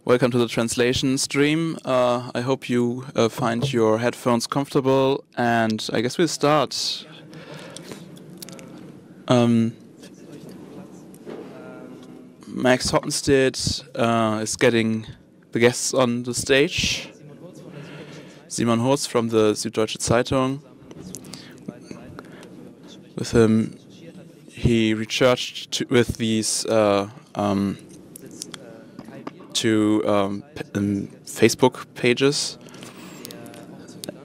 Welcome to the translation stream. I hope you find your headphones comfortable, and I guess we'll start. Max Hoppenstedt is getting the guests on the stage. Simon Hurtz from the Süddeutsche Zeitung. With him, he researched with these two Facebook pages,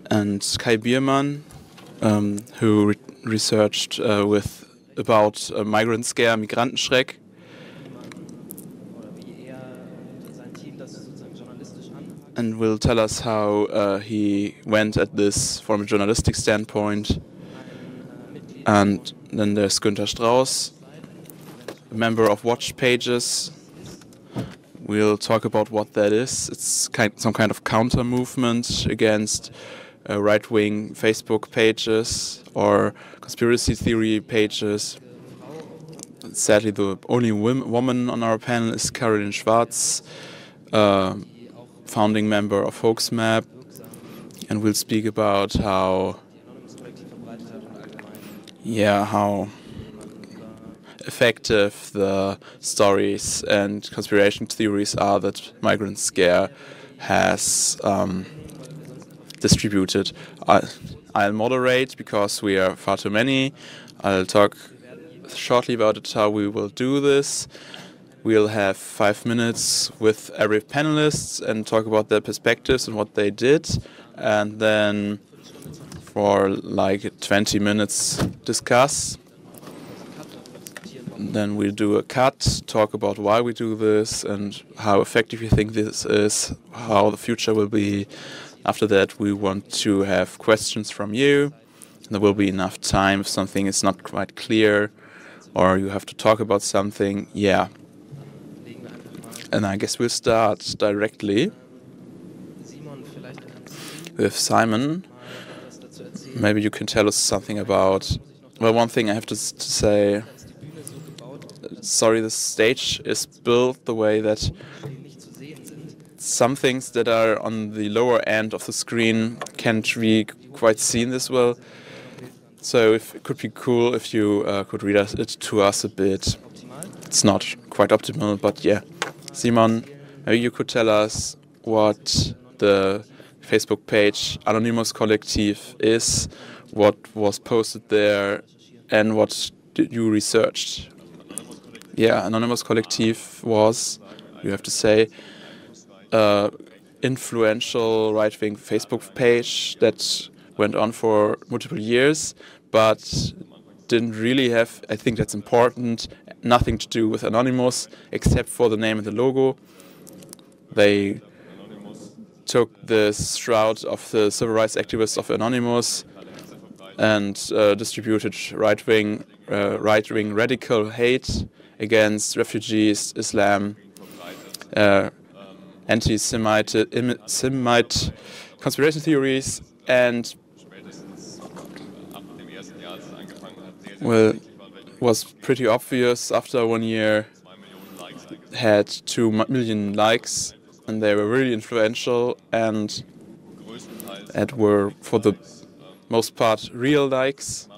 and Biermann, who researched about migrant scare, Migrantenschreck. And will tell us how he went at this from a journalistic standpoint. And then there's Günther Strauss, a member of Watch Pages. We'll talk about what that is. It's some kind of counter movement against right-wing Facebook pages or conspiracy theory pages. Sadly, the only woman on our panel is Karolin Schwarz, founding member of Hoaxmap, and we'll speak about how effective the stories and conspiracy theories are that Migrant Scare has distributed. I'll moderate because we are far too many. I'll talk shortly about it, how we will do this. We'll have 5 minutes with every panelist and talk about their perspectives and what they did, and then for like 20 minutes discuss. Then we'll do a cut, talk about why we do this and how effective we think this is, how the future will be. After that, we want to have questions from you. There will be enough time if something is not quite clear or you have to talk about something. Yeah. And I guess we'll start directly with Simon. Maybe you can tell us something about... Well, one thing I have to say... Sorry, the stage is built the way that some things that are on the lower end of the screen can't be quite seen this well. So it could be cool if you could read it to us a bit. It's not quite optimal, but yeah. Simon, maybe you could tell us what the Facebook page Anonymous.Kollektiv is, what was posted there, and what did you researched. Yeah, Anonymous.Kollektiv was, you have to say, influential right-wing Facebook page that went on for multiple years, but didn't really have, I think that's important, nothing to do with Anonymous, except for the name and the logo. They took the shroud of the civil rights activists of Anonymous and distributed right-wing radical hate against refugees, Islam, anti-Semite conspiracy theories, and well, was pretty obvious after 1 year, had 2 million likes, and they were really influential and were, for the most part, real likes.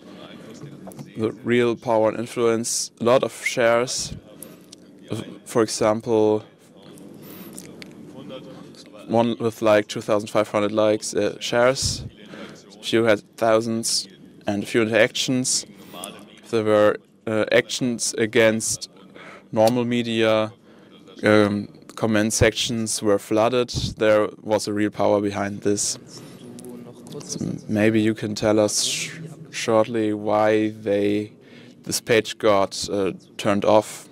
The real power and influence, a lot of shares. For example, one with like 2,500 likes shares, a few had thousands, and a few interactions. There were actions against normal media, comment sections were flooded. There was a real power behind this. So maybe you can tell us shortly why this page got turned off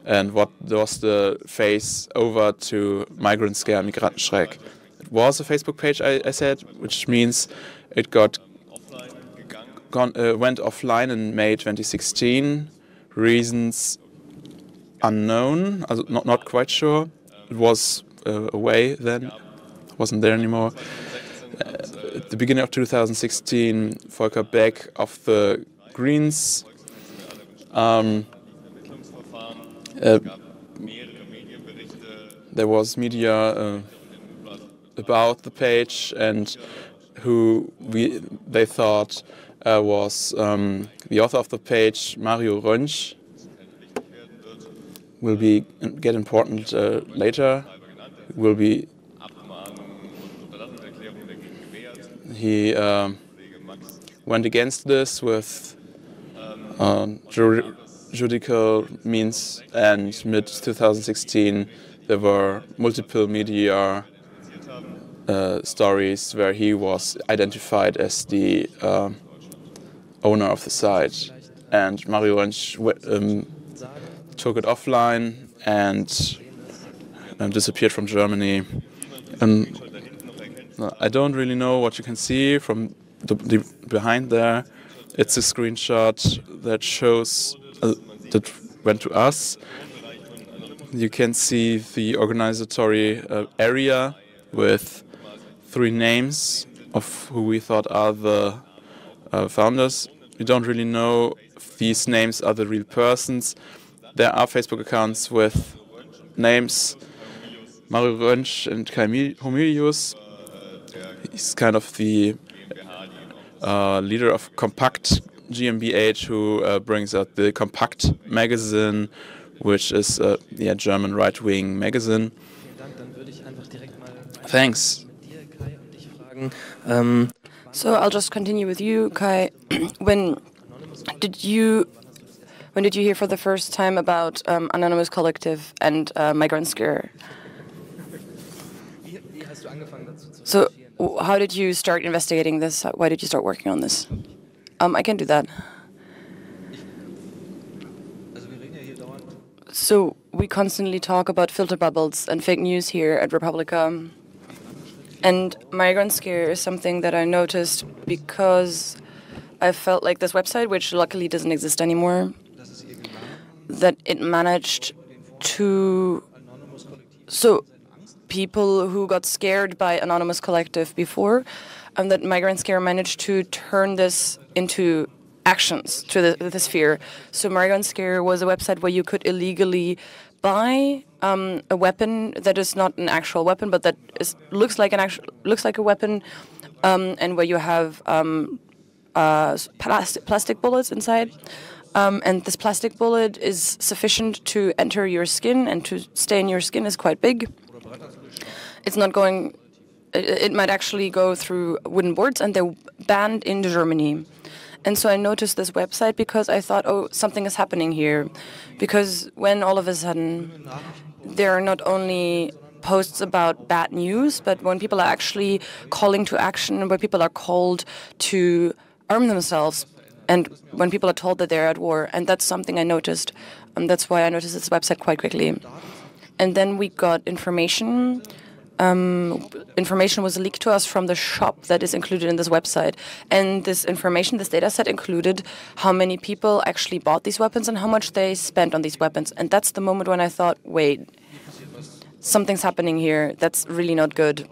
and what was the phase over to Migrant Scare, Migrantenschreck. It was a Facebook page, I said, which means it went offline in May 2016. Reasons unknown, not quite sure. It was away then, wasn't there anymore. At the beginning of 2016, Volker Beck of the Greens there was media about the page and who they thought was the author of the page, Mario Rönsch, will get important later. He went against this with judicial means, and mid-2016 there were multiple media stories where he was identified as the owner of the site. And Mario Rönsch took it offline and disappeared from Germany. I don't really know what you can see from the behind there. It's a screenshot that shows that went to us. You can see the organizatory area with 3 names of who we thought are the founders. We don't really know if these names are the real persons. There are Facebook accounts with names Mario Rönsch and Kai Homilius. He's kind of the leader of Compact GmbH, who brings out the Compact magazine, which is a German right-wing magazine. Thanks. So I'll just continue with you, Kai. When did you hear for the first time about Anonymous.Kollektiv and Migrantenschreck? So how did you start investigating this? Why did you start working on this? I can do that. So we constantly talk about filter bubbles and fake news here at Republica. And Migrantenschreck is something that I noticed because I felt like this website, which luckily doesn't exist anymore, that it managed to... So people who got scared by Anonymous.Kollektiv before, and that Migrantenschreck managed to turn this into actions to this fear. So Migrantenschreck was a website where you could illegally buy a weapon that is not an actual weapon, but that looks like a weapon, and where you have plastic bullets inside. And this plastic bullet is sufficient to enter your skin, and to stay in your skin is quite big. It's not going. It might actually go through wooden boards, and they're banned in Germany. And so I noticed this website because I thought, oh, something is happening here. Because when all of a sudden there are not only posts about bad news, but when people are actually calling to action, where people are called to arm themselves, and when people are told that they're at war. And that's something I noticed. And that's why I noticed this website quite quickly. And then we got information. Information was leaked to us from the shop that is included in this website. And this information, this data set, included how many people actually bought these weapons and how much they spent on these weapons. And that's the moment when I thought, wait, something's happening here. That's really not good.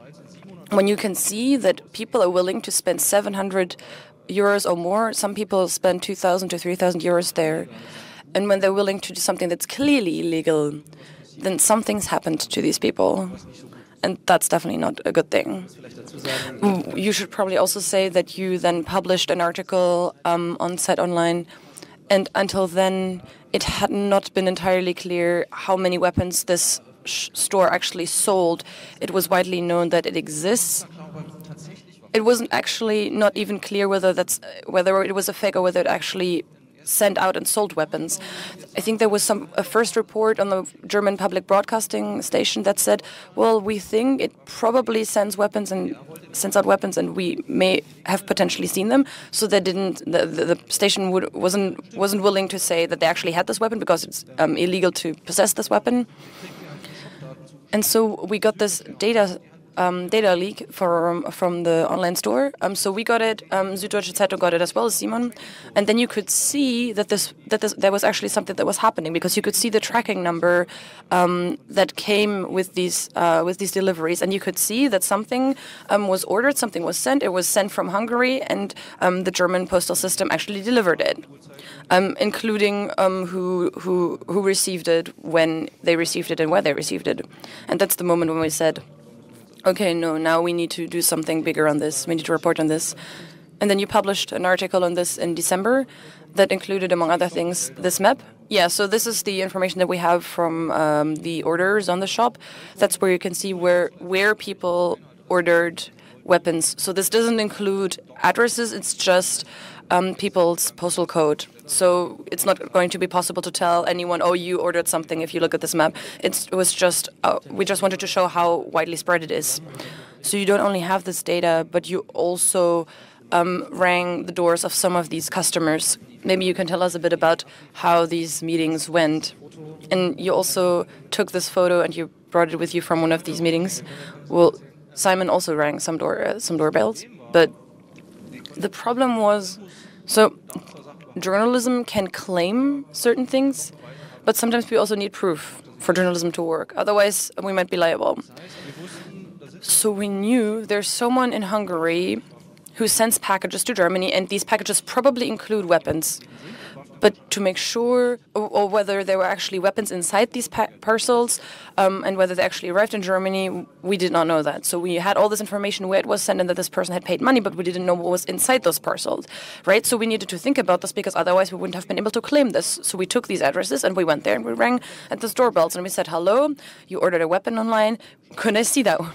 When you can see that people are willing to spend 700 euros or more, some people spend 2,000 to 3,000 euros there. And when they're willing to do something that's clearly illegal, then something's happened to these people. And that's definitely not a good thing. You should probably also say that you then published an article on Zeit Online, and until then it had not been entirely clear how many weapons this store actually sold. It was widely known that it exists. It wasn't actually not even clear whether it was a fake or whether it actually sent out and sold weapons. I think there was a first report on the German public broadcasting station that said, well, we think it probably sends out weapons, and we may have potentially seen them. So they didn't. The station wasn't willing to say that they actually had this weapon because it's illegal to possess this weapon. And so we got this data data leak from the online store. So we got it. Süddeutsche Zeitung got it as well as Simon, and then you could see that there was actually something that was happening, because you could see the tracking number that came with these deliveries, and you could see that something was ordered, something was sent. It was sent from Hungary, and the German postal system actually delivered it, including who received it, when they received it, and where they received it. And that's the moment when we said, okay, no, now we need to do something bigger on this. We need to report on this. And then you published an article on this in December that included, among other things, this map. Yeah, so this is the information that we have from the orders on the shop. That's where you can see where people ordered weapons. So this doesn't include addresses, it's just people's postal code. So it's not going to be possible to tell anyone, oh, you ordered something if you look at this map. It was just, we just wanted to show how widely spread it is. So you don't only have this data, but you also rang the doors of some of these customers. Maybe you can tell us a bit about how these meetings went. And you also took this photo and you brought it with you from one of these meetings. Well, Simon also rang some doorbells, but the problem was, so journalism can claim certain things, but sometimes we also need proof for journalism to work. Otherwise, we might be liable. So we knew there's someone in Hungary who sends packages to Germany, and these packages probably include weapons. But to make sure, or whether there were actually weapons inside these parcels, and whether they actually arrived in Germany, we did not know that. So we had all this information where it was sent and that this person had paid money, but we didn't know what was inside those parcels, right? So we needed to think about this, because otherwise we wouldn't have been able to claim this. So we took these addresses and we went there and we rang at the doorbells and we said, hello, you ordered a weapon online, can I see that one?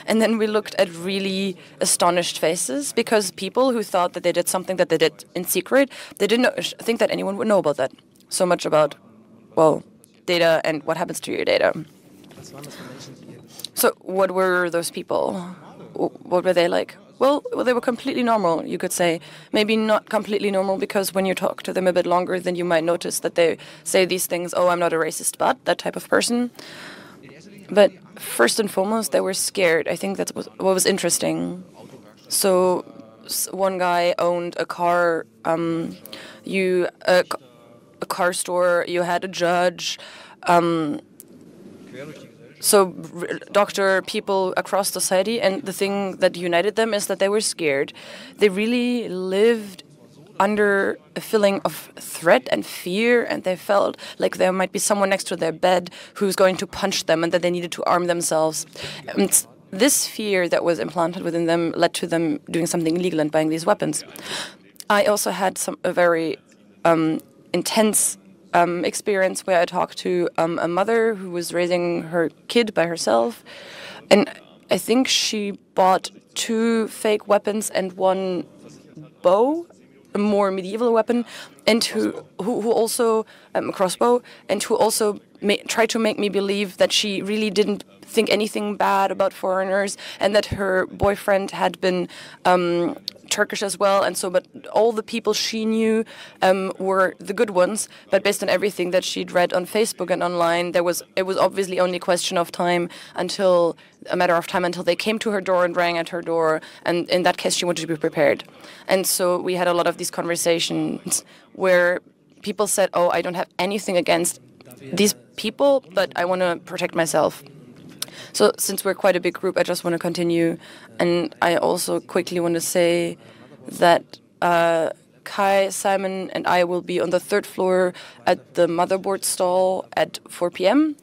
And then we looked at really astonished faces, because people who thought that they did something that they did in secret, they didn't think that anyone would know about that. So much about, well, data and what happens to your data. So what were those people? What were they like? Well, they were completely normal, you could say. Maybe not completely normal, because when you talk to them a bit longer, then you might notice that they say these things, oh, I'm not a racist, but that type of person. But first and foremost, they were scared. I think that's what was interesting. So one guy owned a car, a car store. You had a judge. So doctor, people across society, and the thing that united them is that they were scared. They really lived under a feeling of threat and fear, and they felt like there might be someone next to their bed who's going to punch them, and that they needed to arm themselves. And this fear that was implanted within them led to them doing something illegal and buying these weapons. I also had a very intense experience where I talked to a mother who was raising her kid by herself, and I think she bought 2 fake weapons and 1 bow, a more medieval weapon, and who also a crossbow, and who also tried to make me believe that she really didn't think anything bad about foreigners, and that her boyfriend had been Turkish as well, and so, but all the people she knew were the good ones. But based on everything that she'd read on Facebook and online, it was obviously only a question of time, until they came to her door and rang at her door, and in that case she wanted to be prepared. And so we had a lot of these conversations where people said, oh, I don't have anything against these people, but I want to protect myself. So since we're quite a big group, I just want to continue. And I also quickly want to say that Kai, Simon, and I will be on the 3rd floor at the motherboard stall at 4 p.m.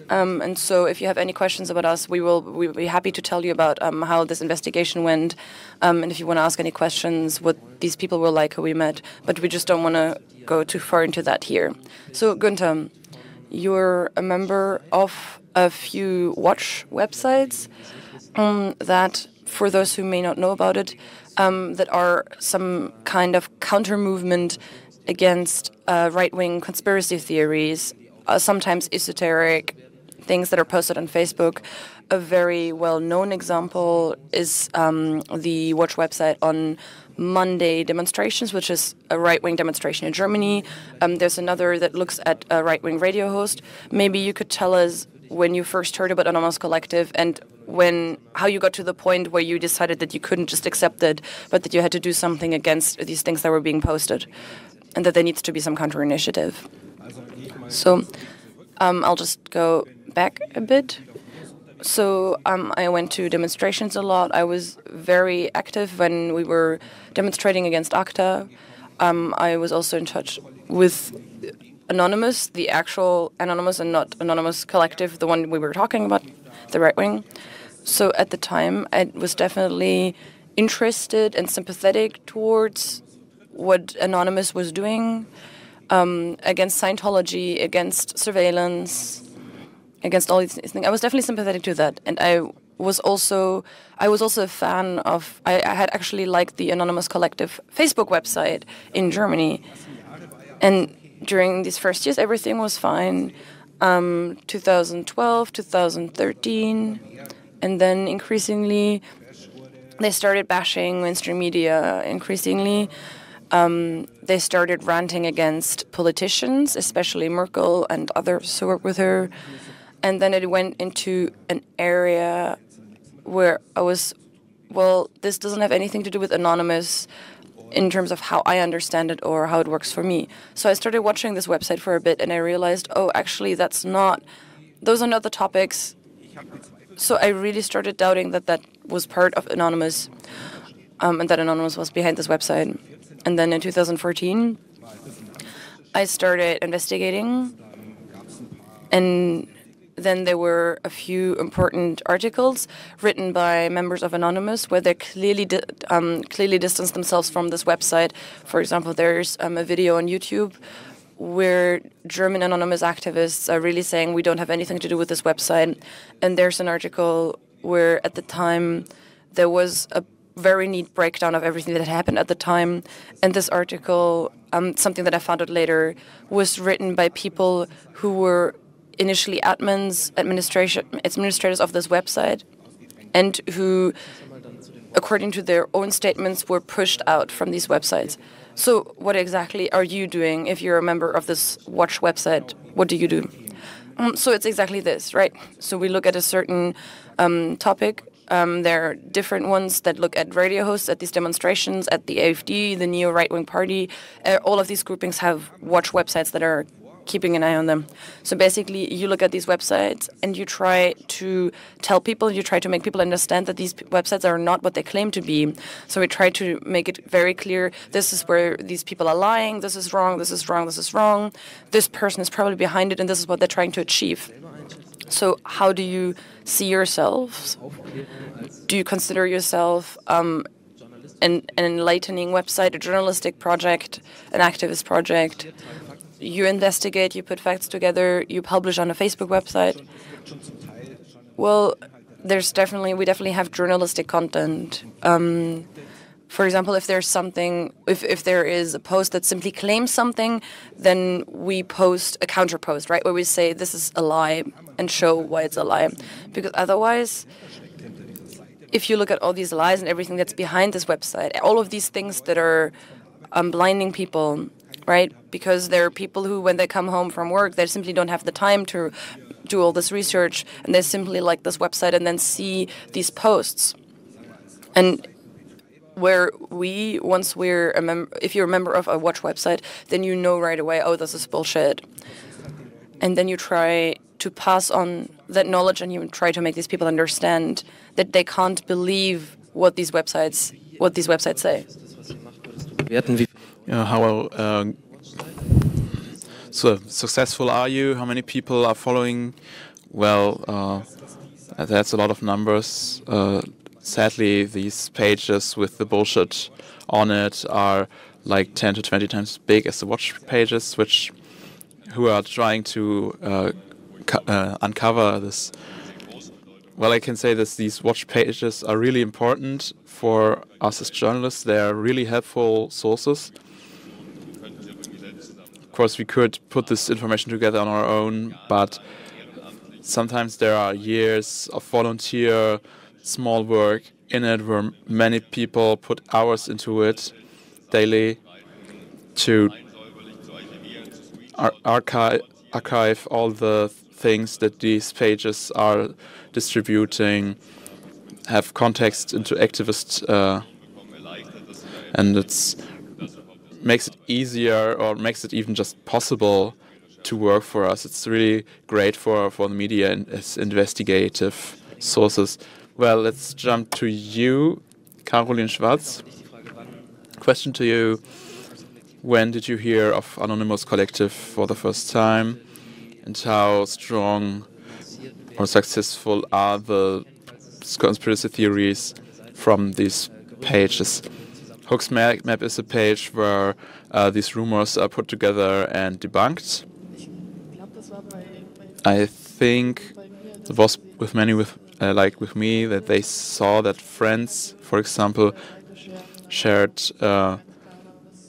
And so if you have any questions about us, we'll be happy to tell you about how this investigation went. And if you want to ask any questions, what these people were like who we met. But we just don't want to go too far into that here. So Günther, you're a member of a few watch websites that, for those who may not know about it, that are some kind of counter-movement against right-wing conspiracy theories, sometimes esoteric things that are posted on Facebook. A very well-known example is the watch website on Monday demonstrations, which is a right-wing demonstration in Germany. There's another that looks at a right-wing radio host. Maybe you could tell us when you first heard about Anonymous.Kollektiv and how you got to the point where you decided that you couldn't just accept it, but that you had to do something against these things that were being posted, and that there needs to be some counter initiative. So I'll just go back a bit. So I went to demonstrations a lot. I was very active when we were demonstrating against ACTA. I was also in touch with Anonymous, the actual Anonymous and not Anonymous.Kollektiv, the one we were talking about, the right wing. So at the time, I was definitely interested and sympathetic towards what Anonymous was doing against Scientology, against surveillance, against all these things. I was definitely sympathetic to that. And I was also a fan of, I had actually liked the Anonymous.Kollektiv Facebook website in Germany. And during these first years, everything was fine. 2012, 2013, and then increasingly they started bashing mainstream media. Increasingly, they started ranting against politicians, especially Merkel and others who work with her. And then it went into an area where I was, well, this doesn't have anything to do with Anonymous in terms of how I understand it or how it works for me. So I started watching this website for a bit, and I realized, oh, actually, those are not the topics. So I really started doubting that was part of Anonymous, and that Anonymous was behind this website. And then in 2014, I started investigating, and then there were a few important articles written by members of Anonymous where they clearly distanced themselves from this website. For example, there's a video on YouTube where German Anonymous activists are really saying we don't have anything to do with this website. And there's an article where at the time there was a very neat breakdown of everything that had happened at the time. And this article, something that I found out later, was written by people who were initially administrators of this website, and who, according to their own statements, were pushed out from these websites. So what exactly are you doing if you're a member of this watch website? What do you do? So it's exactly this, right? So we look at a certain topic. There are different ones that look at radio hosts at these demonstrations, at the AfD, the neo-right-wing party. All of these groupings have watch websites that are keeping an eye on them. So basically, you look at these websites and you try to tell people, you try to make people understand that these websites are not what they claim to be. So we try to make it very clear, this is where these people are lying, this is wrong, this is wrong, this is wrong. This person is probably behind it, and this is what they're trying to achieve. So how do you see yourselves? Do you consider yourself an enlightening website, a journalistic project, an activist project? You investigate, you put facts together, you publish on a Facebook website. Well, we definitely have journalistic content. For example, if there's something, if there is a post that simply claims something, then we post a counter post, right, where we say this is a lie and show why it's a lie. Because otherwise, if you look at all these lies and everything that's behind this website, all of these things that are blinding people, right? Because there are people who, when they come home from work, they simply don't have the time to do all this research, and they simply like this website and then see these posts. And where if you're a member of a watch website, then you know right away, oh, this is bullshit. And then you try to pass on that knowledge, and you try to make these people understand that they can't believe what these websites say. How so successful are you? How many people are following? Well, that's a lot of numbers. Sadly, these pages with the bullshit on it are like 10 to 20 times as big as the watch pages, who are trying to uncover this. Well, I can say that these watch pages are really important for us as journalists. They are really helpful sources. Of course, we could put this information together on our own, but sometimes there are years of volunteer small work in it where many people put hours into it daily to archive all the things that these pages are distributing have context into activist, and it's makes it easier, or makes it even just possible to work for us. It's really great for the media and as investigative sources. Well, let's jump to you, Karolin Schwarz. Question to you: when did you hear of Anonymous.Kollektiv for the first time, and how strong or successful are the conspiracy theories from these pages? Hoax Map is a page where these rumors are put together and debunked. I think it was with many, like with me, that they saw that friends, for example, shared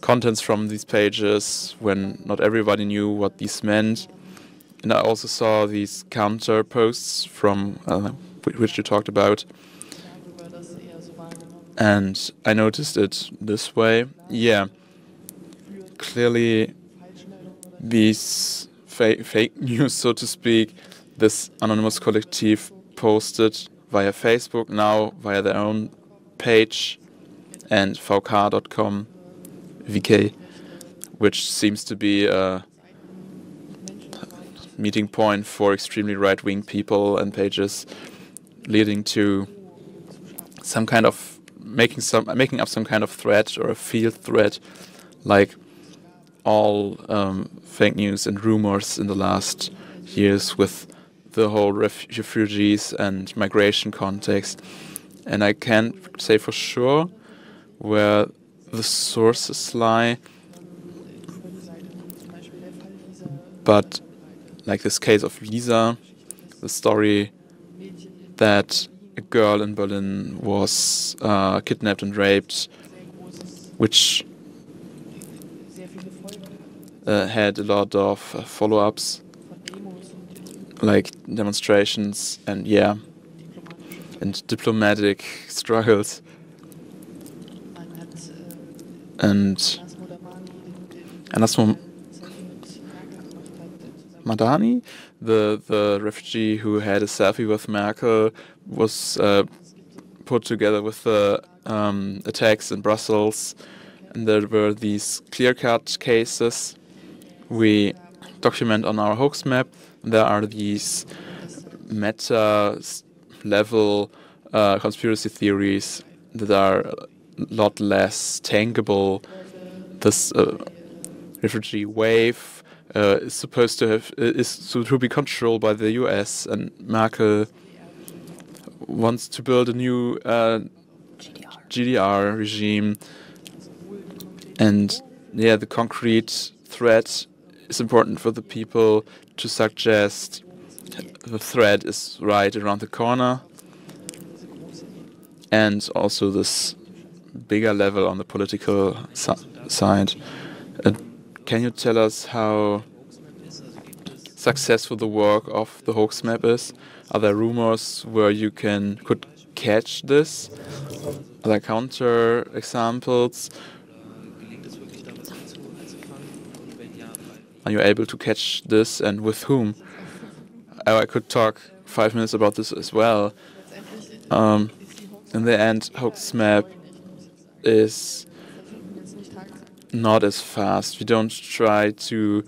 contents from these pages when not everybody knew what these meant. And I also saw these counter posts from which you talked about. And I noticed it this way. Yeah, clearly these fake news, so to speak, this Anonymous.Kollektiv posted via Facebook, now via their own page, and vk.com, VK, which seems to be a meeting point for extremely right-wing people and pages, leading to some kind of making up some kind of threat or a field threat, like all fake news and rumors in the last years with the whole refugees and migration context. And I can't say for sure where the sources lie, but like this case of Lisa, the story that a girl in Berlin was kidnapped and raped, which had a lot of follow-ups, like demonstrations and and diplomatic struggles. And Anasmo Madani, the refugee who had a selfie with Merkel, was put together with the attacks in Brussels, and there were these clear-cut cases we document on our hoax map. There are these meta-level conspiracy theories that are a lot less tangible. This refugee wave is supposed to be controlled by the US, and Merkel wants to build a new GDR regime. And the concrete threat is important for the people to suggest the threat is right around the corner. And also this bigger level on the political side. Can you tell us how successful the work of the hoax map is? Are there rumors where you could catch this? Are there counter examples? Are you able to catch this, and with whom? I could talk 5 minutes about this as well. In the end, hoax map is not as fast. We don't try to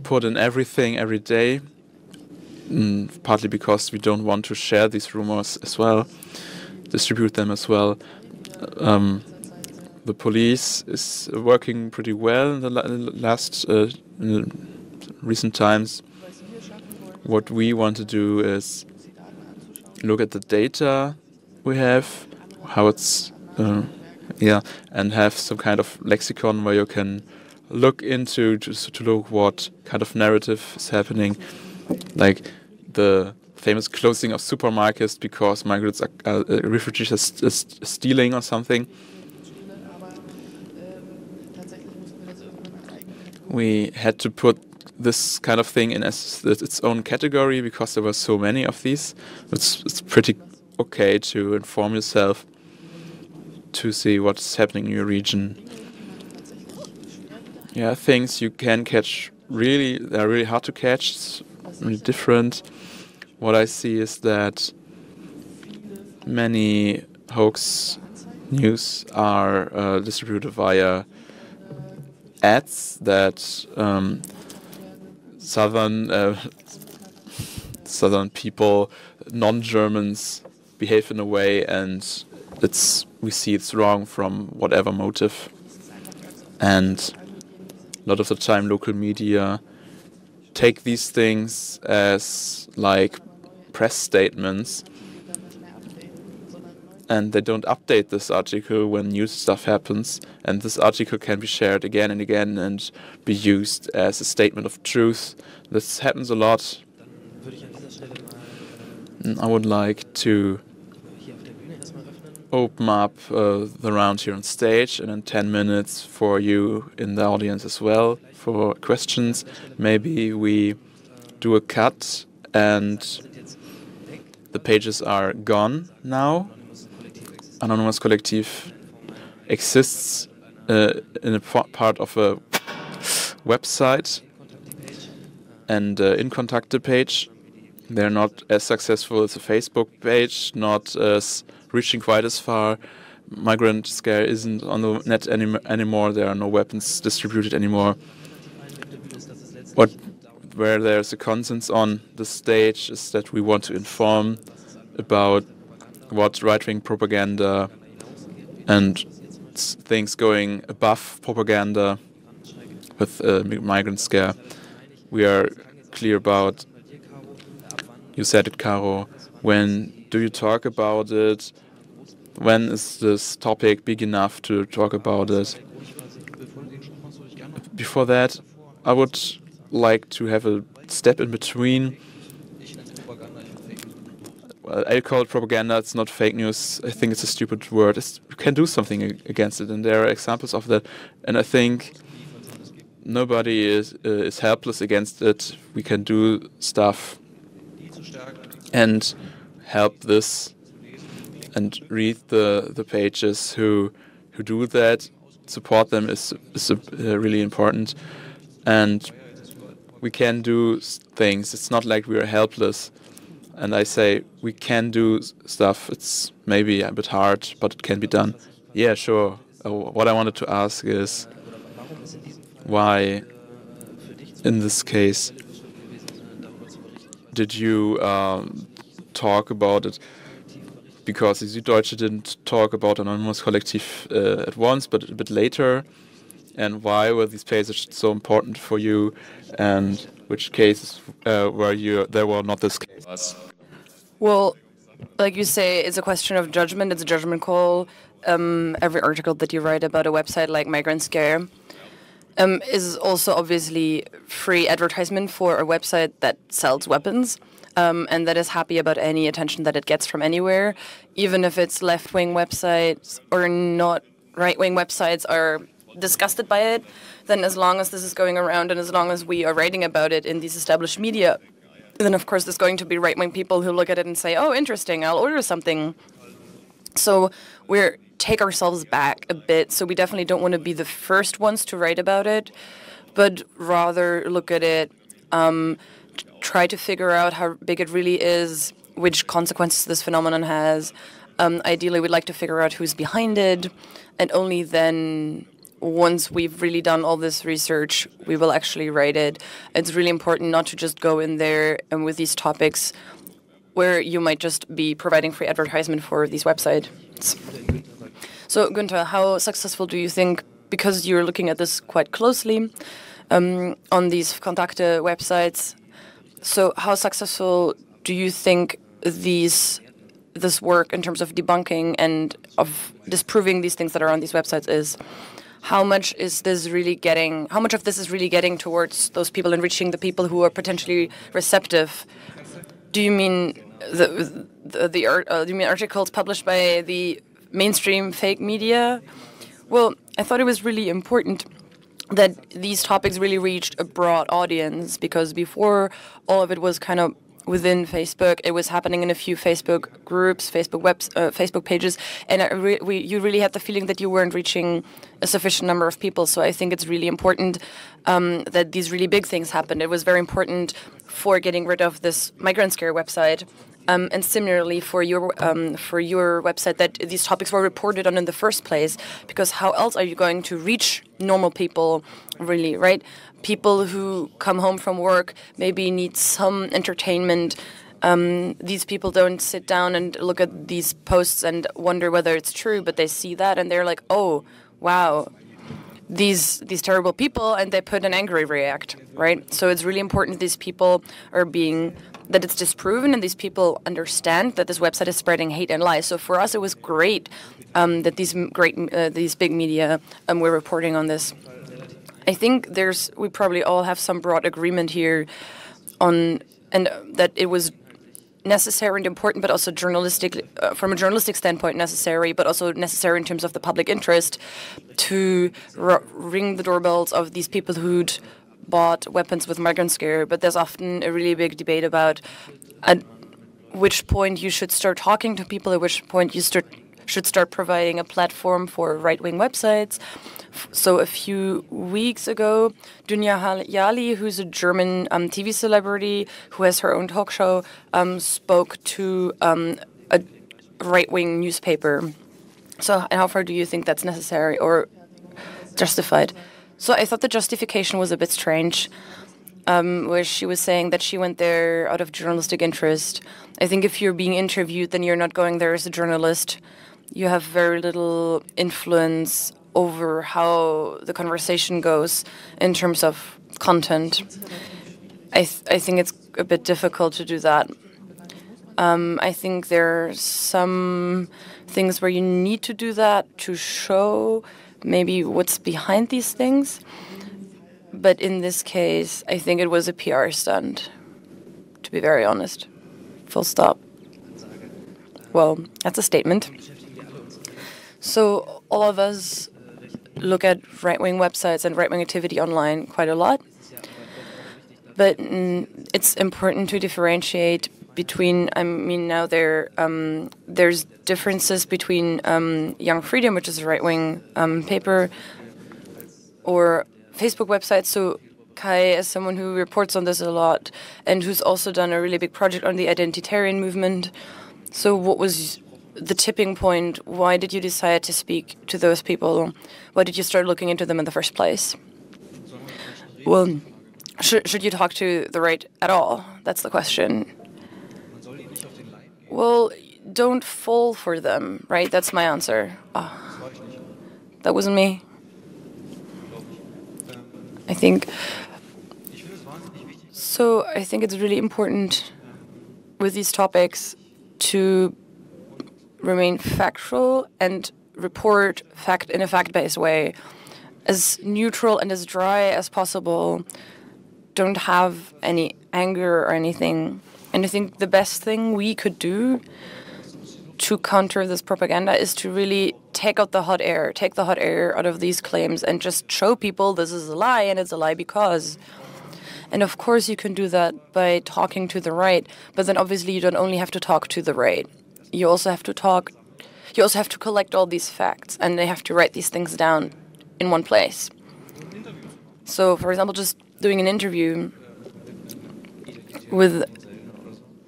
put in everything every day, partly because we don't want to share these rumors as well, distribute them as well. The police is working pretty well in the last recent times. What we want to do is look at the data we have, how it's and have some kind of lexicon where you can look into to look what kind of narrative is happening, like the famous closing of supermarkets because migrants refugees are stealing or something. We had to put this kind of thing in as its own category because there were so many of these. It's pretty okay to inform yourself to see what's happening in your region. Things you can catch they're really hard to catch. really different. What I see is that many hoax news are distributed via ads that southern people, non-Germans, behave in a way, and we see it's wrong from whatever motive. And a lot of the time local media take these things as like press statements, and they don't update this article when new stuff happens, and this article can be shared again and again and be used as a statement of truth. This happens a lot. And I would like to open up the round here on stage, and in 10 minutes for you in the audience as well for questions. Maybe we do a cut and the pages are gone now. Anonymous.Kollektiv exists in a part of a website and in Kontakte page. They're not as successful as a Facebook page, not as reaching quite as far. Migrant Scare isn't on the net anymore. There are no weapons distributed anymore. Where there's a consensus on the stage is that we want to inform about what right-wing propaganda and things going above propaganda with Migrant Scare. We are clear about, you said it, Caro, when do you talk about it? When is this topic big enough to talk about it? Before that, I would like to have a step in between. Well, I call it propaganda. It's not fake news. I think it's a stupid word. You can do something against it, and there are examples of that. And I think nobody is helpless against it. We can do stuff and help this and read the pages who do that. Support them is really important, and we can do things. It's not like we are helpless. And I say we can do stuff. It's maybe a bit hard, but it can be done. Yeah, sure. What I wanted to ask is why, in this case, did you talk about it? Because the Süddeutsche didn't talk about Anonymous.Kollektiv at once, but a bit later. And why were these pages so important for you? And which cases there were not this case? Well, like you say, it's a question of judgment. It's a judgment call. Every article that you write about a website like Migrant Scare is also obviously free advertisement for a website that sells weapons and that is happy about any attention that it gets from anywhere, even if it's left-wing websites or not right-wing websites are disgusted by it. Then as long as this is going around and as long as we are writing about it in these established media, then of course there's going to be right-wing people who look at it and say, oh, interesting, I'll order something. So we take ourselves back a bit. So we definitely don't want to be the first ones to write about it, but rather look at it, try to figure out how big it really is, which consequences this phenomenon has. Ideally, we'd like to figure out who's behind it, and only then, once we've really done all this research, we will actually write it. It's really important not to just go in there and with these topics where you might just be providing free advertisement for these websites. So, Günther, how successful do you think, because you're looking at this quite closely on these Kontakte websites, so how successful do you think this work in terms of debunking and of disproving these things that are on these websites is? How much of this is really getting towards those people and reaching the people who are potentially receptive? Do you mean articles published by the mainstream fake media? Well, I thought it was really important that these topics really reached a broad audience, because before all of it was kind of within Facebook. It was happening in a few Facebook groups, Facebook pages, and you really had the feeling that you weren't reaching a sufficient number of people. So I think it's really important that these really big things happened. It was very important for getting rid of this migrant scare website. And similarly for your website, that these topics were reported on in the first place, because how else are you going to reach normal people, really, right? People who come home from work maybe need some entertainment. These people don't sit down and look at these posts and wonder whether it's true, but they see that and they're like, oh, wow, these terrible people, and they put an angry react, right? So it's really important these people that it's disproven and these people understand that this website is spreading hate and lies. So for us, it was great that these big media were reporting on this. I think we probably all have some broad agreement here and that it was necessary and important, but also from a journalistic standpoint necessary, but also necessary in terms of the public interest to ring the doorbells of these people who'd bought weapons with migrant scare. But there's often a really big debate about at which point you should start talking to people, at which point you should start providing a platform for right-wing websites. So a few weeks ago, Dunja Hayali, who's a German TV celebrity who has her own talk show, spoke to a right-wing newspaper. So how far do you think that's necessary or justified? So I thought the justification was a bit strange, where she was saying that she went there out of journalistic interest. I think if you're being interviewed, then you're not going there as a journalist. You have very little influence over how the conversation goes in terms of content. I think it's a bit difficult to do that. I think there are some things where you need to do that to show maybe what's behind these things. But in this case, I think it was a PR stunt, to be very honest. Full stop. Well, that's a statement. So all of us look at right-wing websites and right-wing activity online quite a lot. But it's important to differentiate between, now there's differences between Young Freedom, which is a right-wing paper, or Facebook websites. So Kai, as someone who reports on this a lot and who's also done a really big project on the identitarian movement. So what was the tipping point? Why did you decide to speak to those people? Why did you start looking into them in the first place? Well, should you talk to the right at all? That's the question. Well, don't fall for them, right? That's my answer. That wasn't me. I think it's really important with these topics to remain factual and report fact in a fact-based way, as neutral and as dry as possible. Don't have any anger or anything. And I think the best thing we could do to counter this propaganda is to really take the hot air out of these claims and just show people this is a lie and it's a lie because. And of course you can do that by talking to the right, but then obviously you don't only have to talk to the right. You also have to collect all these facts, and they have to write these things down in one place. So, for example, just doing an interview with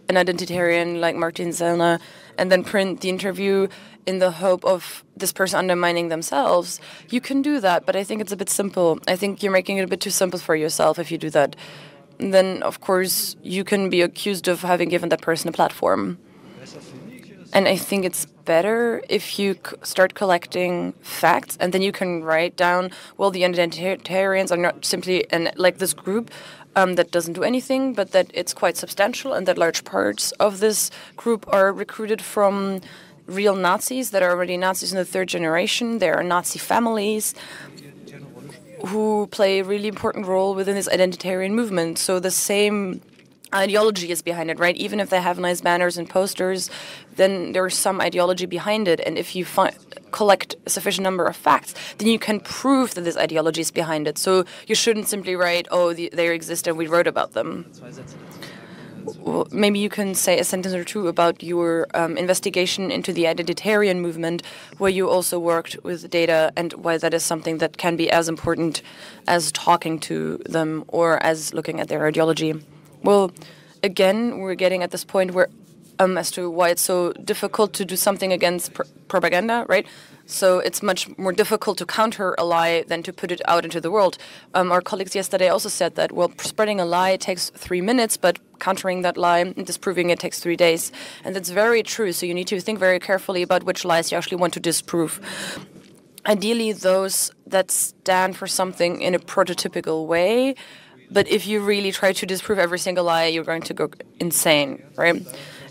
an identitarian like Martin Sellner and then print the interview in the hope of this person undermining themselves, you can do that, but I think it's a bit simple. I think you're making it a bit too simple for yourself if you do that. And then, of course, you can be accused of having given that person a platform. And I think it's better if you start collecting facts, and then you can write down, well, the identitarians are not simply like this group that doesn't do anything, but that it's quite substantial, and that large parts of this group are recruited from real Nazis that are already Nazis in the third generation. There are Nazi families who play a really important role within this identitarian movement. So the same ideology is behind it, right? Even if they have nice banners and posters, then there's some ideology behind it. And if you collect a sufficient number of facts, then you can prove that this ideology is behind it. So you shouldn't simply write, oh, they exist and we wrote about them. maybe you can say a sentence or two about your investigation into the identitarian movement, where you also worked with data, and why that is something that can be as important as talking to them or as looking at their ideology. Well, again, we're getting at this point where as to why it's so difficult to do something against propaganda, right? So it's much more difficult to counter a lie than to put it out into the world. Our colleagues yesterday also said that, well, spreading a lie takes 3 minutes, but countering that lie and disproving it takes 3 days. And that's very true. So you need to think very carefully about which lies you actually want to disprove. Ideally, those that stand for something in a prototypical way. But if you really try to disprove every single lie, you're going to go insane, right?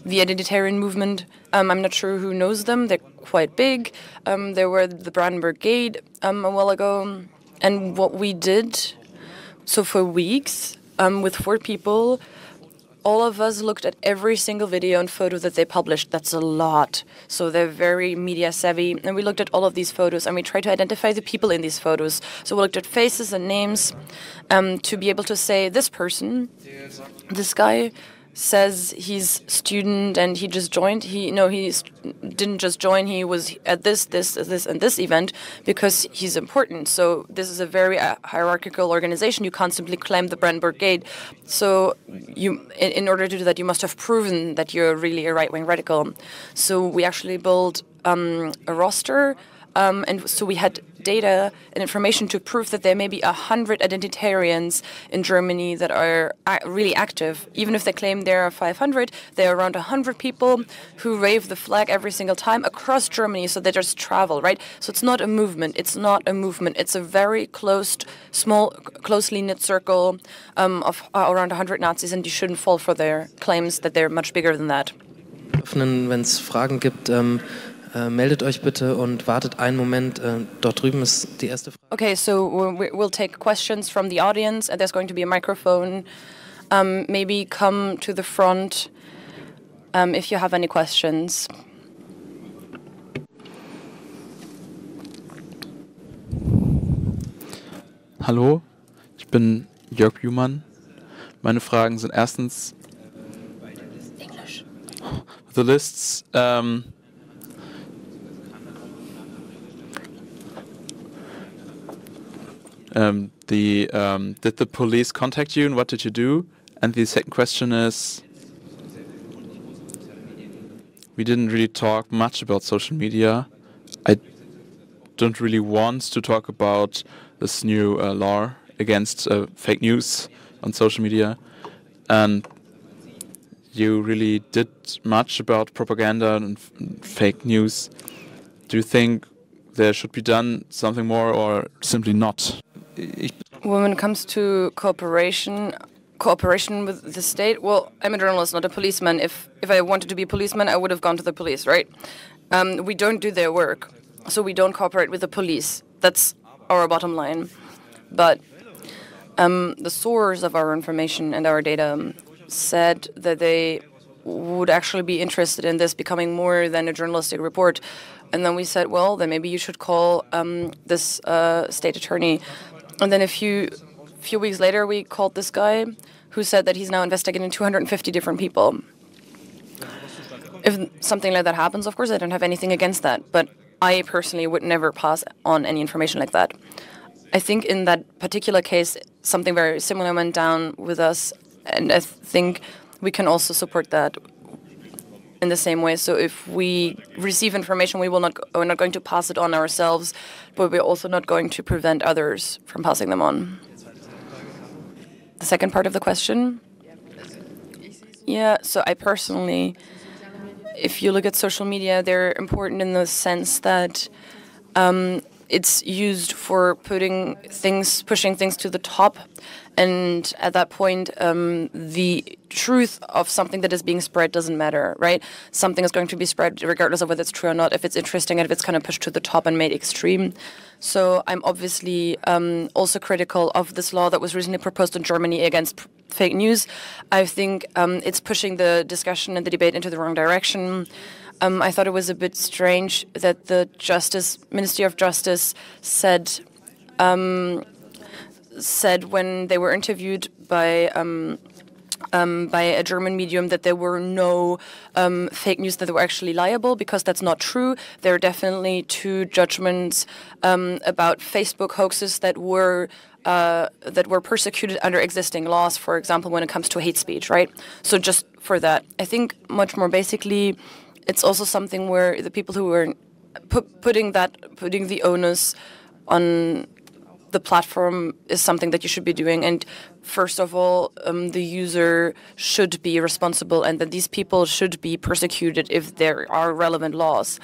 The identitarian movement, I'm not sure who knows them. They're quite big. There were the Brandenburg Gate a while ago. And what we did, so for weeks, with 4 people, all of us looked at every single video and photo that they published. That's a lot. So they're very media savvy. And we looked at all of these photos and we tried to identify the people in these photos. So we looked at faces and names to be able to say, this person, this guy, says he's student and he just joined. He didn't just join. He was at this, and this event because he's important. So this is a very hierarchical organization. You can't simply claim the Brandenburg Gate. So in order to do that, you must have proven that you're really a right-wing radical. So we actually built a roster. And so we had data and information to prove that there may be 100 identitarians in Germany that are really active. Even if they claim there are 500, there are around 100 people who wave the flag every single time across Germany, so they just travel, right? So it's not a movement. It's not a movement. It's a very closed, small, closely knit circle of around 100 Nazis, and you shouldn't fall for their claims that they're much bigger than that. Wenn es Fragen gibt, meldet euch bitte und wartet einen Moment. Dort drüben ist die erste Frage. Okay, so we'll take questions from the audience, and there's going to be a microphone. Maybe come to the front if you have any questions. Hallo, ich bin Jörg Biermann. Meine Fragen sind erstens the lists. Did the police contact you and what did you do? And the second question is, we didn't really talk much about social media. I don't really want to talk about this new law against fake news on social media. And you really did much about propaganda and fake news. Do you think there should be done something more or simply not? When it comes to cooperation with the state, well, I'm a journalist, not a policeman. If I wanted to be a policeman, I would have gone to the police, right? We don't do their work, so we don't cooperate with the police. That's our bottom line. But the source of our information and our data said that they would actually be interested in this becoming more than a journalistic report. And then we said, well, then maybe you should call this state attorney. And then a few weeks later, we called this guy who said that he's now investigating 250 different people. If something like that happens, of course, I don't have anything against that. But I personally would never pass on any information like that. I think in that particular case, something very similar went down with us. And I think we can also support that in the same way. So if we receive information, we're not going to pass it on ourselves, but we're also not going to prevent others from passing them on. The second part of the question? Yeah, so I personally, if you look at social media, they're important in the sense that it's used for pushing things to the top. And at that point, the truth of something that is being spread doesn't matter, right? Something is going to be spread regardless of whether it's true or not, if it's interesting and if it's kind of pushed to the top and made extreme. So I'm obviously also critical of this law that was recently proposed in Germany against fake news. I think it's pushing the discussion and the debate into the wrong direction. I thought it was a bit strange that the Ministry of Justice said when they were interviewed by by a German medium that there were no fake news that were actually liable, because that's not true. There are definitely two judgments about Facebook hoaxes that were persecuted under existing laws, for example, when it comes to hate speech, right? So just for that, I think much more basically, it's also something where the people who were putting the onus on the platform is something that you should be doing. And first of all, the user should be responsible, and that these people should be persecuted if there are relevant laws.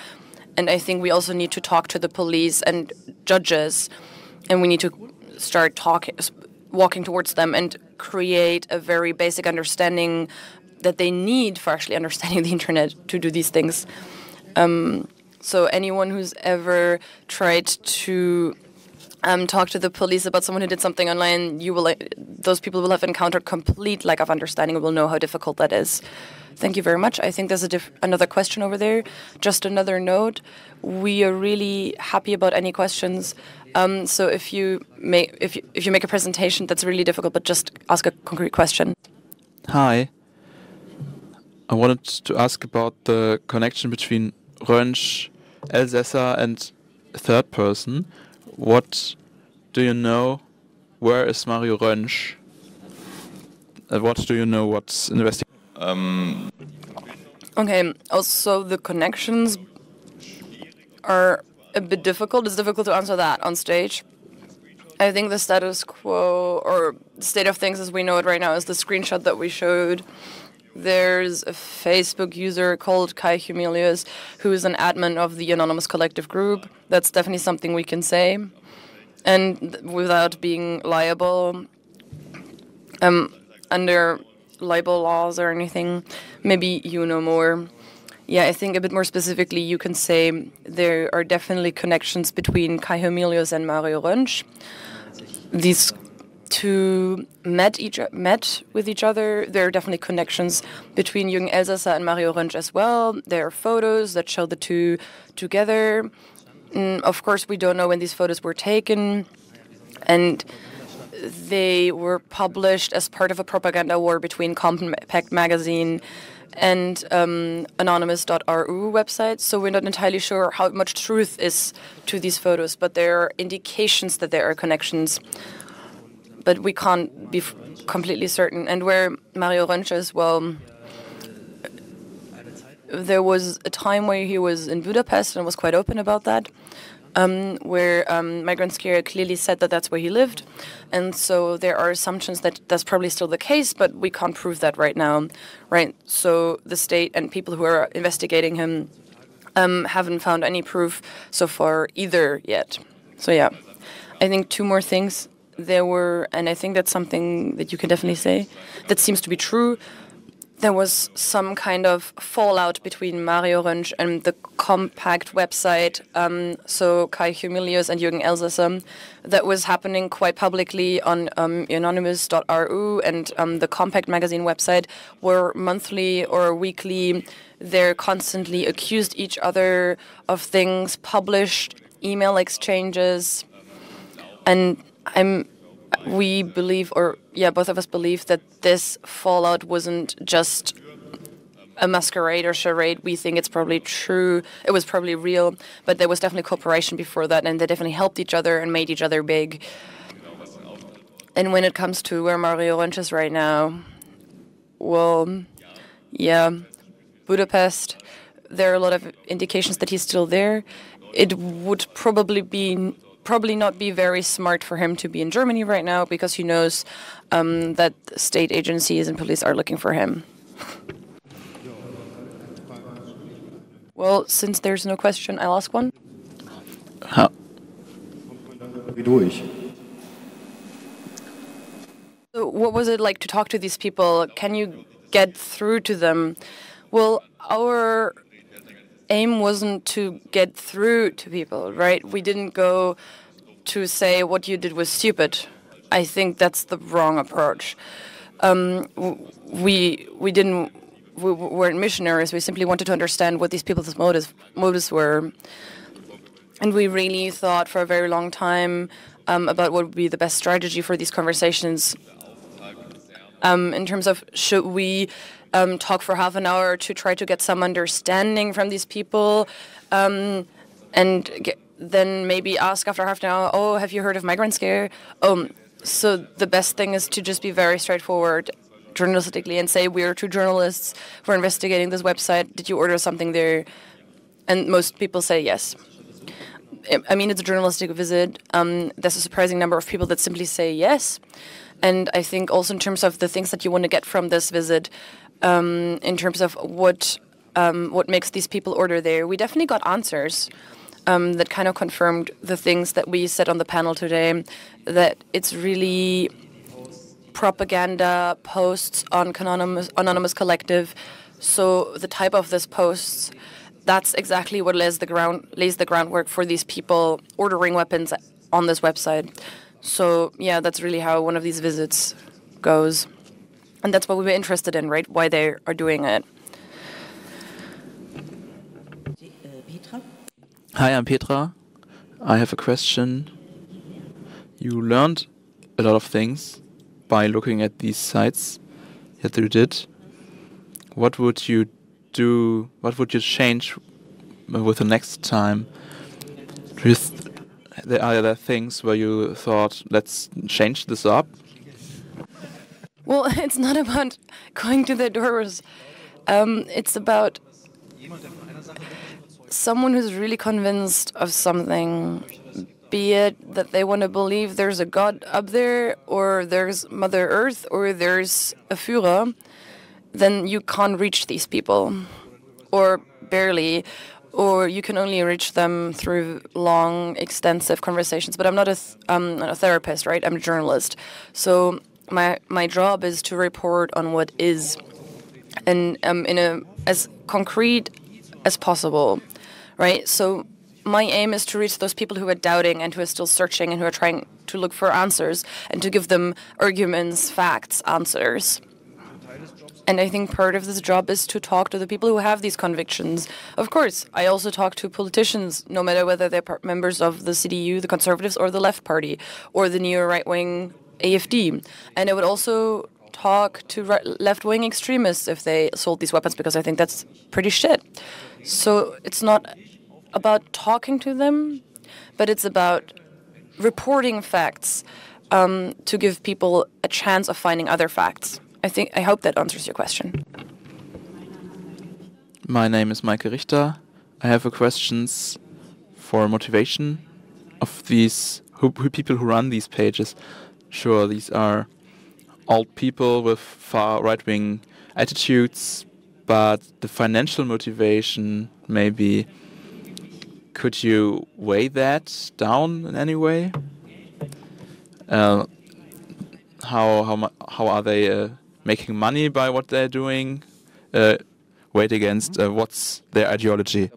And I think we also need to talk to the police and judges, and we need to start walking towards them and create a very basic understanding that they need for actually understanding the internet to do these things. So anyone who's ever tried to talk to the police about someone who did something online, those people will have encountered complete lack of understanding and will know how difficult that is. Thank you very much. I think there's another question over there. Just another note: we are really happy about any questions. So if you make a presentation that's really difficult, but just ask a concrete question. Hi. I wanted to ask about the connection between Rönsch, Elsässer, and a third person. What do you know? Where is Mario Rönsch? What do you know? What's investigated? Okay, also the connections are a bit difficult. It's difficult to answer that on stage. I think the status quo, or state of things as we know it right now, is the screenshot that we showed. There's a Facebook user called Kai Humilius, who is an admin of the Anonymous.Kollektiv group. That's definitely something we can say. And without being liable under libel laws or anything, maybe you know more. Yeah, I think a bit more specifically, you can say there are definitely connections between Kai Humilius and Mario Rönsch. These two met with each other. There are definitely connections between Jürgen Elsässer and Mario Rönsch as well. There are photos that show the two together. Of course, we don't know when these photos were taken, and they were published as part of a propaganda war between Compact magazine and Anonymous.ru website. So we're not entirely sure how much truth is to these photos, but there are indications that there are connections. But we can't be completely certain. And where Mario Rönsch is, well, there was a time where he was in Budapest and was quite open about that, where Migrantenschreck clearly said that that's where he lived. And so there are assumptions that that's probably still the case, but we can't prove that right now, right? So the state and people who are investigating him haven't found any proof so far either yet. So yeah, I think two more things. There were, and I think that's something that you can definitely say, that seems to be true. There was some kind of fallout between Mario Rönsch and the Compact website, so Kai Humilius and Jürgen Elsässer, that was happening quite publicly on Anonymous.ru and the Compact magazine website, where monthly or weekly they're constantly accused each other of things, published email exchanges, and we believe, or yeah, both of us believe that this fallout wasn't just a masquerade or charade. We think it's probably true. It was probably real, but there was definitely cooperation before that, and they definitely helped each other and made each other big. And when it comes to where Mario Rönsch is right now, well, yeah, Budapest, there are a lot of indications that he's still there. It would probably not be very smart for him to be in Germany right now, because he knows that state agencies and police are looking for him. Well, since there's no question, I'll ask one. So what was it like to talk to these people? Can you get through to them? Well, our aim wasn't to get through to people, right? We didn't go to say what you did was stupid. I think that's the wrong approach. We weren't missionaries. We simply wanted to understand what these people's motives were. And we really thought for a very long time about what would be the best strategy for these conversations. in terms of should we talk for half an hour to try to get some understanding from these people, and then maybe ask after half an hour, oh, have you heard of migrant scare? So the best thing is to just be very straightforward journalistically and say, we're two journalists, we're investigating this website, did you order something there? And most people say yes. I mean, it's a journalistic visit. There's a surprising number of people that simply say yes. And I think also in terms of the things that you want to get from this visit, in terms of what makes these people order there, we definitely got answers that kind of confirmed the things that we said on the panel today, that it's really propaganda posts on Anonymous.Kollektiv. So the type of this posts, that's exactly what lays the groundwork for these people ordering weapons on this website. So yeah, that's really how one of these visits goes. And that's what we were interested in, right? Why they are doing it. Hi, I'm Petra. I have a question. You learned a lot of things by looking at these sites that you did. What would you do? What would you change with the next time? Are there things where you thought, let's change this up? Well, it's not about going to the doors. It's about someone who's really convinced of something, be it that they want to believe there's a God up there, or there's Mother Earth, or there's a Führer, then you can't reach these people, or barely, or you can only reach them through long, extensive conversations. But I'm not a therapist, right? I'm a journalist. So my job is to report on what is, and in a as concrete as possible, right? So my aim is to reach those people who are doubting and who are still searching and who are trying to look for answers and to give them arguments, facts, answers. And I think part of this job is to talk to the people who have these convictions. Of course, I also talk to politicians, no matter whether they're members of the CDU, the Conservatives, or the Left Party, or the neo-right-wing AfD. And I would also talk to left-wing extremists if they sold these weapons, because I think that's pretty shit. So it's not about talking to them, but it's about reporting facts to give people a chance of finding other facts. I hope that answers your question. My name is Maike Richter. I have a questions for motivation of these people who run these pages. Sure, these are old people with far right-wing attitudes, but the financial motivation, maybe, could you weigh that down in any way? How are they making money by what they're doing? Weighed against what's their ideology?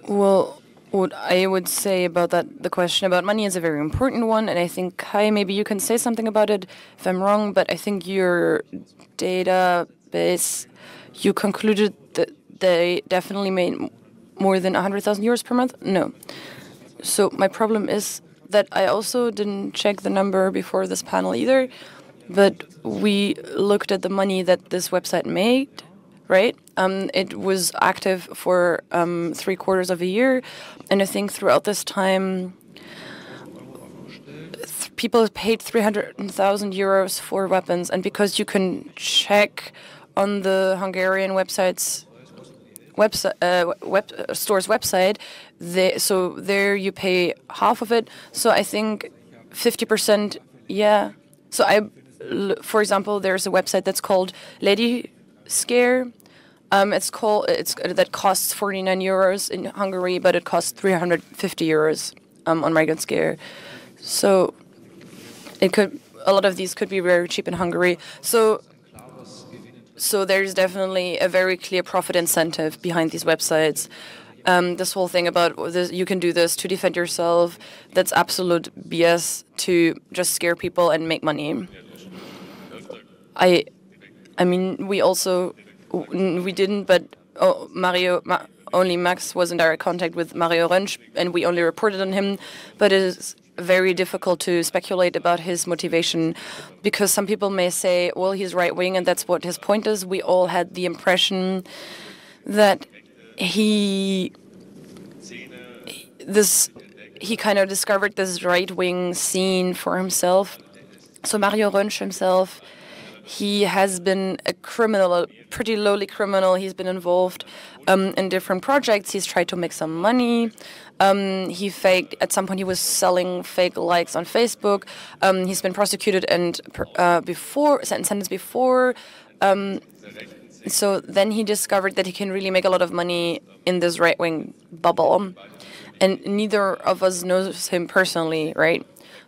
Well, what I would say about that, the question about money is a very important one, and I think, Kai, maybe you can say something about it if I'm wrong, but I think your database, you concluded that they definitely made more than 100,000 euros per month? No. So my problem is that I also didn't check the number before this panel either, but we looked at the money that this website made, right? It was active for 3/4 of a year, and I think throughout this time, people paid 300,000 euros for weapons, and because you can check on the Hungarian store's website, so there you pay half of it. So I think 50%, yeah. So for example, there's a website that's called Lady Scare. That costs 49 euros in Hungary, but it costs 350 euros on Migrant Scare. So a lot of these could be very cheap in Hungary. So there's definitely a very clear profit incentive behind these websites. This whole thing about you can do this to defend yourself, that's absolute BS to just scare people and make money. I mean, we didn't, but only Max was in direct contact with Mario Rönsch, and we only reported on him. But it is very difficult to speculate about his motivation, because some people may say, well, he's right-wing and that's what his point is. We all had the impression that he kind of discovered this right-wing scene for himself. So Mario Röntsch himself, he has been a criminal, a pretty lowly criminal. He's been involved in different projects. He's tried to make some money. At some point he was selling fake likes on Facebook. He's been prosecuted and sentenced before. So then he discovered that he can really make a lot of money in this right-wing bubble. And neither of us knows him personally, right?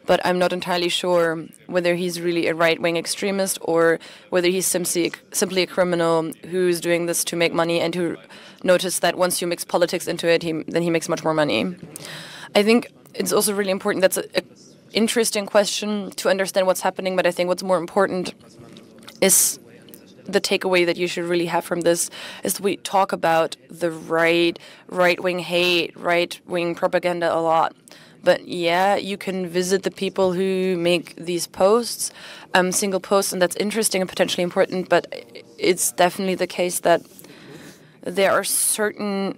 But I'm not entirely sure whether he's really a right-wing extremist or whether he's simply a criminal who's doing this to make money and who noticed that once you mix politics into it, then he makes much more money. I think it's also really important. That's an interesting question to understand what's happening, but I think what's more important is the takeaway that you should really have from this is we talk about the right-wing hate, right-wing propaganda a lot. But yeah, you can visit the people who make these posts, single posts, and that's interesting and potentially important, but it's definitely the case that there are certain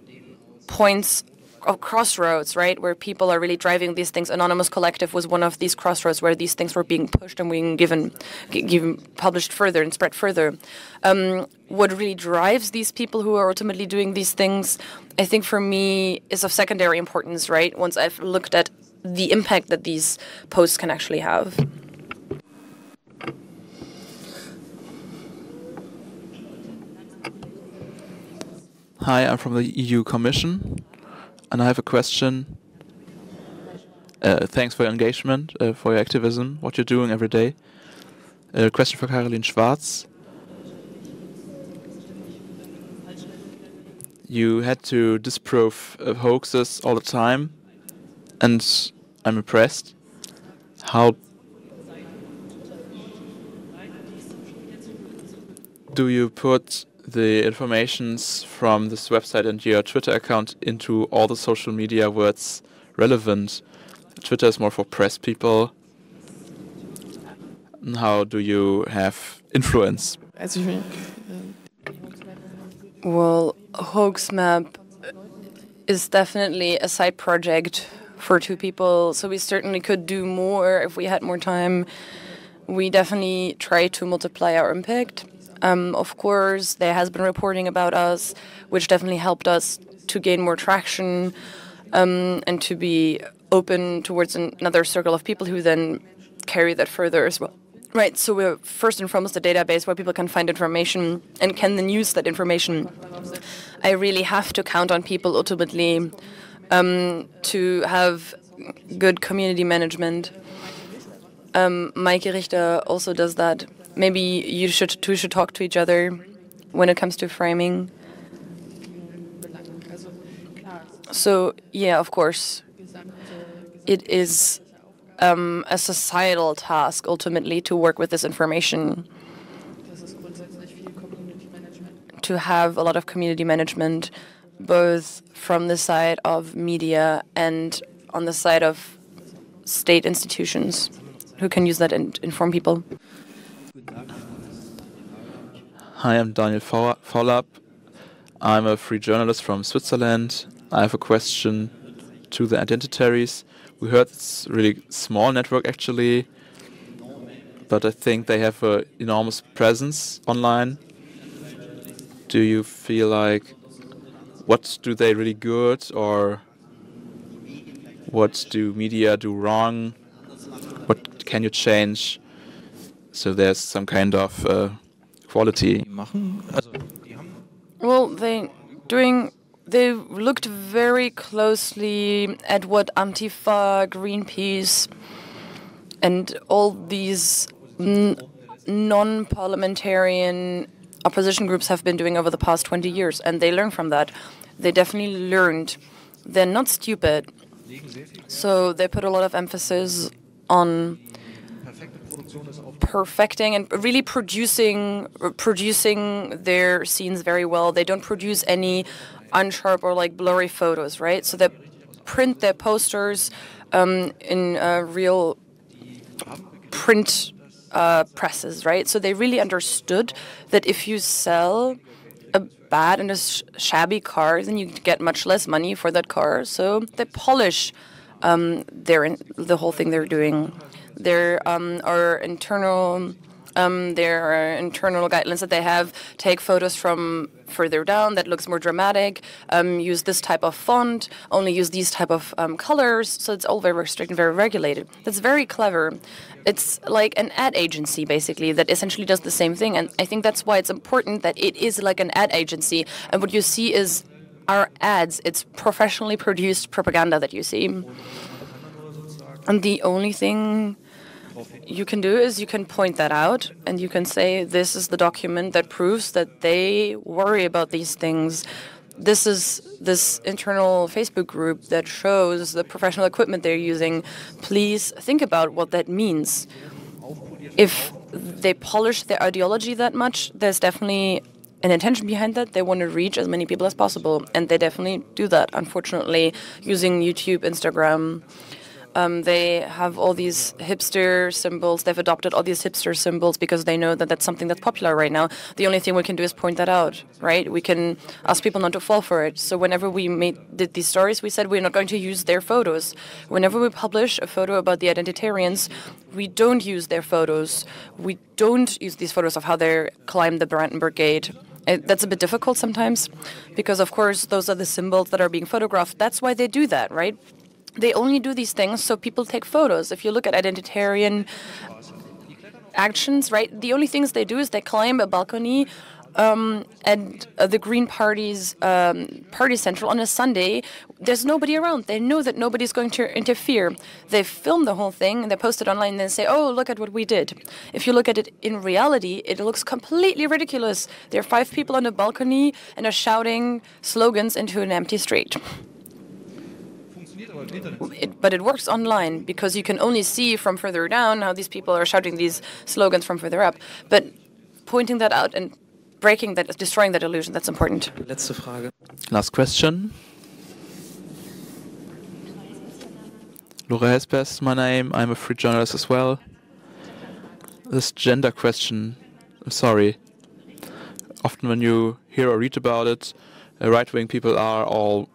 points of crossroads, right, where people are really driving these things. Anonymous.Kollektiv was one of these crossroads where these things were being pushed and being published further and spread further. What really drives these people who are ultimately doing these things, I think for me, is of secondary importance, right, once I've looked at the impact that these posts can actually have. Hi, I'm from the EU Commission, and I have a question. Thanks for your engagement, for your activism, what you're doing every day. A question for Karolin Schwarz. You had to disprove hoaxes all the time, and I'm impressed. How do you put the informations from this website and your Twitter account into all the social media where it's relevant? Twitter is more for press people. And how do you have influence? Well, HoaxMap is definitely a side project for two people, so we certainly could do more if we had more time. We definitely try to multiply our impact. Of course, there has been reporting about us, which definitely helped us to gain more traction and to be open towards another circle of people who then carry that further as well. Right, so we're first and foremost a database where people can find information and can then use that information. I really have to count on people ultimately to have good community management. Mike Richter also does that. Maybe you two should talk to each other when it comes to framing. So, yeah, of course, it is a societal task, ultimately, to work with this information, to have a lot of community management, both from the side of media and on the side of state institutions who can use that and inform people. Hi, I'm Daniel Vorlap. I'm a free journalist from Switzerland. I have a question to the identitaries. We heard it's a really small network, actually, but I think they have an enormous presence online. Do you feel like, what do they really good, or what do media do wrong? What can you change so there's some kind of quality? Well, they looked very closely at what Antifa, Greenpeace, and all these non-parliamentarian opposition groups have been doing over the past 20 years, and they learned from that. They definitely learned. They're not stupid, so they put a lot of emphasis on perfecting and really producing their scenes very well. They don't produce any unsharp or like blurry photos, right? So they print their posters in real print presses, right? So they really understood that if you sell a bad and a shabby car, then you get much less money for that car. So they polish the whole thing they're doing. There are internal guidelines that they have. Take photos from further down that looks more dramatic. Use this type of font. Only use these type of colors. So it's all very strict and very regulated. That's very clever. It's like an ad agency, basically, that essentially does the same thing. And I think that's why it's important that it is like an ad agency. And what you see is our ads. It's professionally produced propaganda that you see. And the only thing you can do is you can point that out and you can say, this is the document that proves that they worry about these things. This is this internal Facebook group that shows the professional equipment they're using. Please think about what that means. If they polish their ideology that much, there's definitely an intention behind that. They want to reach as many people as possible, and they definitely do that, unfortunately, using YouTube, Instagram. They have all these hipster symbols. They've adopted all these hipster symbols because they know that that's something that's popular right now. The only thing we can do is point that out, right? We can ask people not to fall for it. So whenever we did these stories, we said we're not going to use their photos. Whenever we publish a photo about the identitarians, we don't use their photos. We don't use these photos of how they climbed the Brandenburg Gate. That's a bit difficult sometimes because, of course, those are the symbols that are being photographed. That's why they do that, right? They only do these things so people take photos. If you look at identitarian actions, right, the only things they do is they climb a balcony at the Green Party's party central on a Sunday. There's nobody around. They know that nobody's going to interfere. They film the whole thing and they post it online and they say, oh, look at what we did. If you look at it in reality, it looks completely ridiculous. There are 5 people on a balcony and are shouting slogans into an empty street. But it works online because you can only see from further down how these people are shouting these slogans from further up. But pointing that out and destroying that illusion, that's important. Letzte Frage. Last question. Laura Hespers is my name. I'm a free journalist as well. This gender question, I'm sorry. Often when you hear or read about it, right-wing people are all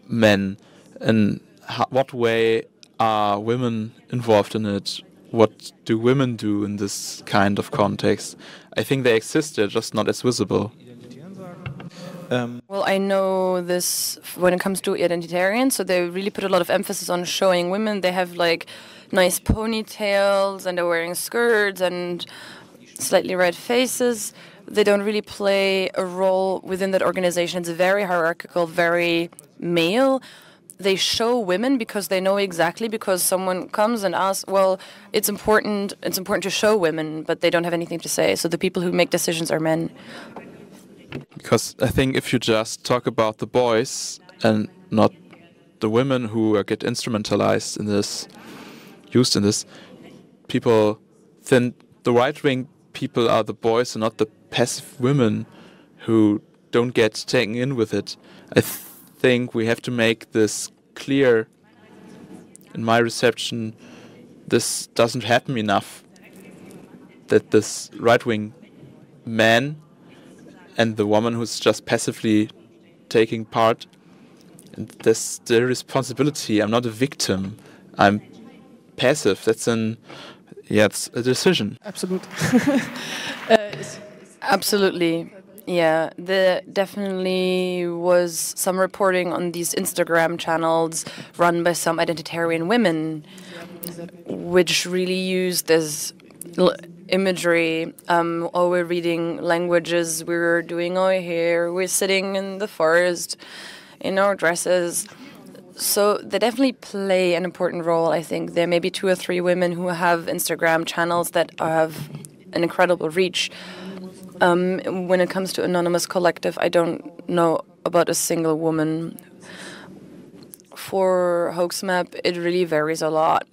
men. In what way are women involved in it? What do women do in this kind of context? I think they exist, they're just not as visible. Well, I know this when it comes to identitarians, so they really put a lot of emphasis on showing women. They have like nice ponytails and they're wearing skirts and slightly red faces. They don't really play a role within that organization. It's very hierarchical, very male. They show women because they know exactly, because someone comes and asks, well, it's important to show women, but they don't have anything to say. So the people who make decisions are men. Because I think if you just talk about the boys and not the women who get instrumentalized in this, used in this, people think the right-wing people are the boys and not the passive women who don't get taken in with it. I think we have to make this clear. In my reception, this doesn't happen enough, that this right-wing man and the woman who's just passively taking part, and that's the responsibility. I'm not a victim. I'm passive. That's it's a decision. Absolutely. Absolutely. Yeah, there definitely was some reporting on these Instagram channels run by some identitarian women, which really used this imagery. Oh, we're reading languages, we're doing our hair, we're sitting in the forest in our dresses. So they definitely play an important role, I think. There may be 2 or 3 women who have Instagram channels that have an incredible reach. When it comes to Anonymous.Kollektiv, I don't know about a single woman. For Hoaxmap, it really varies a lot.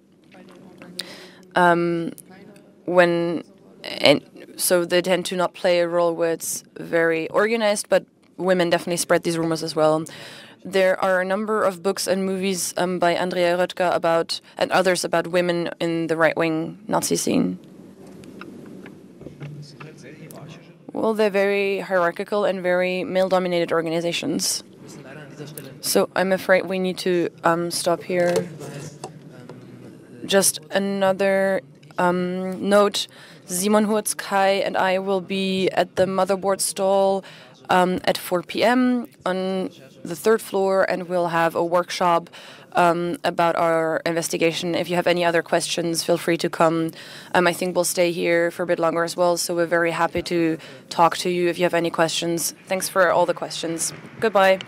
So they tend to not play a role where it's very organized, but women definitely spread these rumors as well. There are a number of books and movies by Andrea Röttger about and others about women in the right-wing Nazi scene. Well, they're very hierarchical and very male-dominated organizations. So I'm afraid we need to stop here. Just another note. Simon Hurtz, Kai, and I will be at the Motherboard stall at 4 p.m. on the 3rd floor, and we'll have a workshop about our investigation. If you have any other questions, feel free to come. I think we'll stay here for a bit longer as well, so we're very happy to talk to you if you have any questions. Thanks for all the questions. Goodbye.